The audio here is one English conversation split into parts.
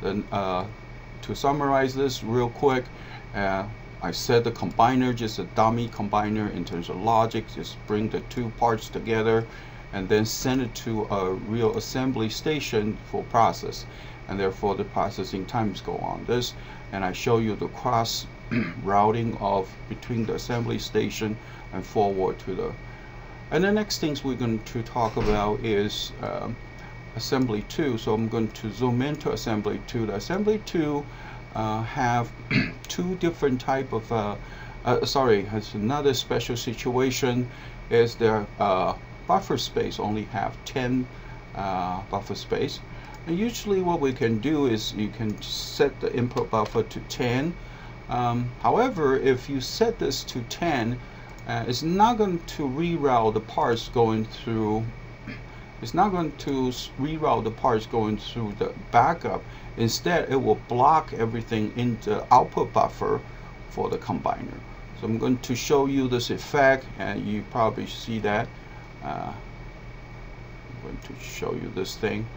Then to summarize this real quick, I said the combiner just a dummy combiner in terms of logic, just bring the two parts together and then send it to a real assembly station for process, and therefore the processing times go on this, and I show you the cross routing of between the assembly station and forward to the. And the next things we're going to talk about is assembly 2. So I'm going to zoom into assembly 2. The assembly 2 have two different type of has another special situation is their buffer space only have 10 buffer space, and usually what we can do is you can set the input buffer to 10. However, if you set this to 10, it's not going to reroute the parts going through. It's not going to reroute the parts going through the backup. Instead, it will block everything in the output buffer for the combiner. So I'm going to show you this effect, and you probably see that. I'm going to show you this thing.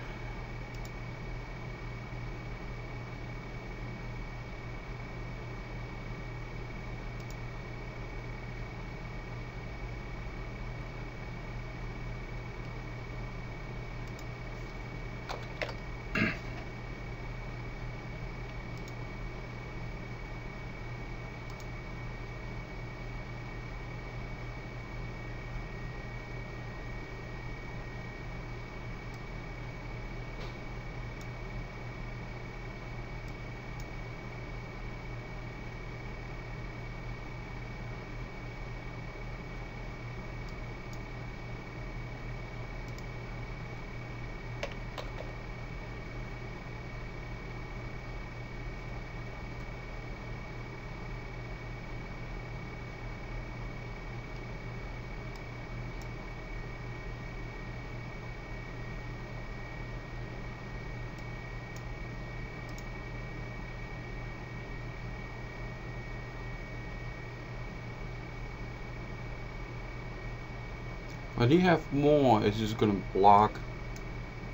When you have more, it's just going to block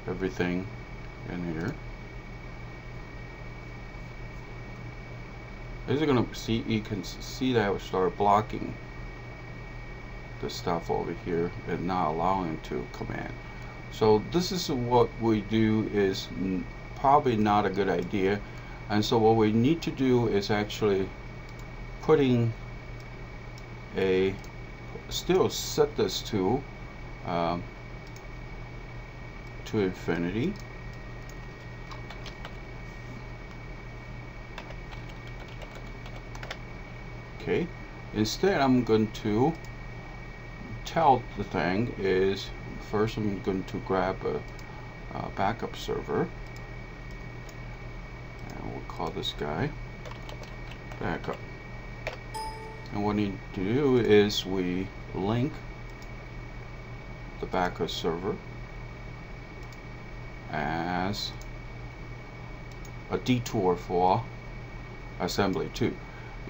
everything in here. It's going to see, you can see that we start blocking the stuff over here and not allowing it to come in. So this is what we do is probably not a good idea, and so what we need to do is actually putting a still set this to infinity. Okay, instead I'm going to tell the thing is first I'm going to grab a backup server, and we'll call this guy backup. And what we need to do is we link the backup server as a detour for assembly 2.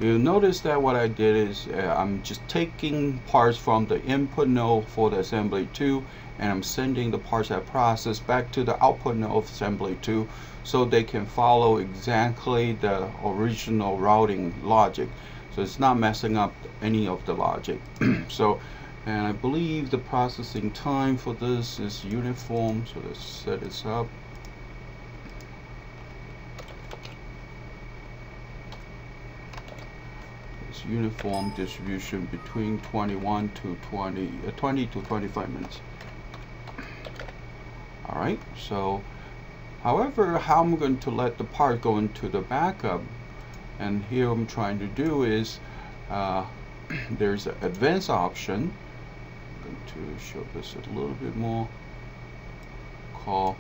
You'll notice that what I did is I'm just taking parts from the input node for the assembly 2, and I'm sending the parts I process back to the output node of assembly 2 so they can follow exactly the original routing logic. So it's not messing up any of the logic. So, and I believe the processing time for this is uniform, so let's set this up. It's uniform distribution between 20 to 25 minutes. Alright, so however, how I'm going to let the part go into the backup, and here I'm trying to do is there's an advanced option. I'm going to show this a little bit more, called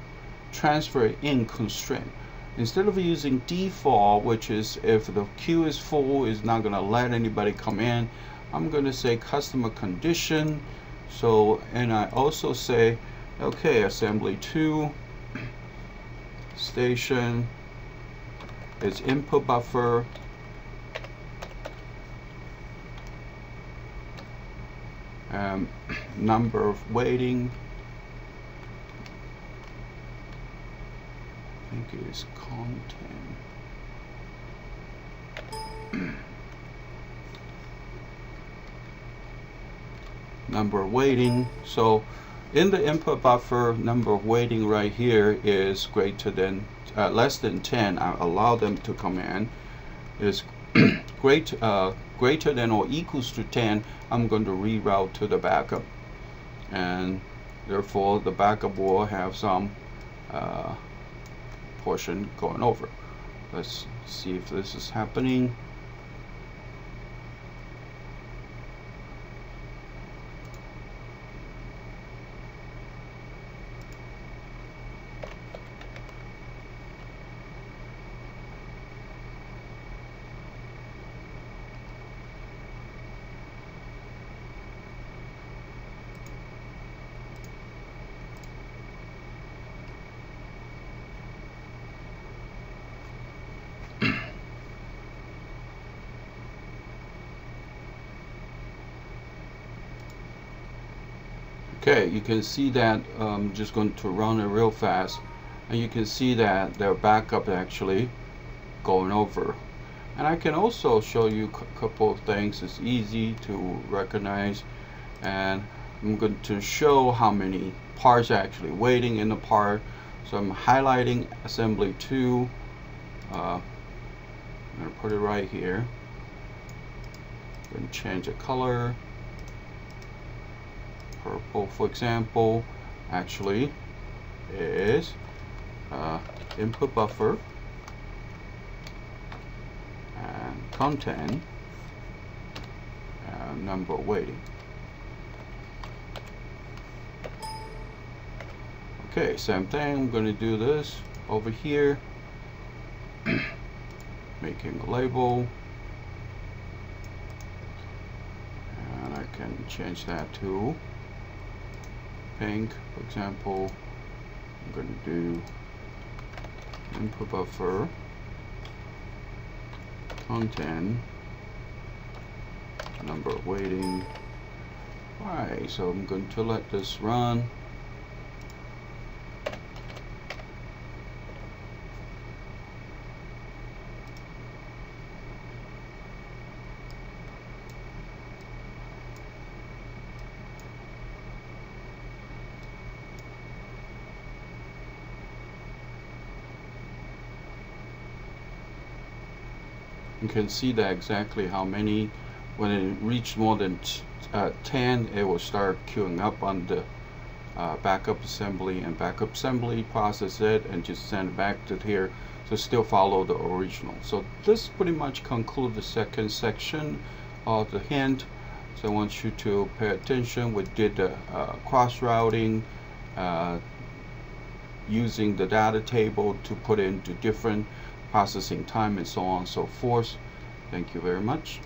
transfer in constraint. Instead of using default, which is if the queue is full, is not going to let anybody come in, I'm going to say customer condition. So, and I also say, okay, assembly 2 station, its input buffer, number of waiting, I think is content. Number of waiting. So in the input buffer, number of waiting right here is greater than less than 10. I allow them to come in. Is greater than or equals to 10. I'm going to reroute to the backup, and therefore the backup will have some portion going over. Let's see if this is happening. Okay, you can see that I'm just going to run it real fast, and you can see that their backup actually going over. And I can also show you a couple of things. It's easy to recognize, and I'm going to show how many parts are actually waiting in the part. So I'm highlighting assembly 2. I'm going to put it right here. I'm going to change the color. Purple, for example, actually is input buffer and content and number waiting. Okay, same thing. I'm going to do this over here, making a label, and I can change that to pink, for example. I'm going to do input buffer content number waiting. Alright, so I'm going to let this run. You can see that exactly how many. When it reached more than 10, it will start queuing up on the backup assembly, and backup assembly process it and just send it back to here, so still follow the original. So this pretty much concludes the second section of the hint. So I want you to pay attention. We did the cross routing using the data table to put into different processing time and so on and so forth. Thank you very much.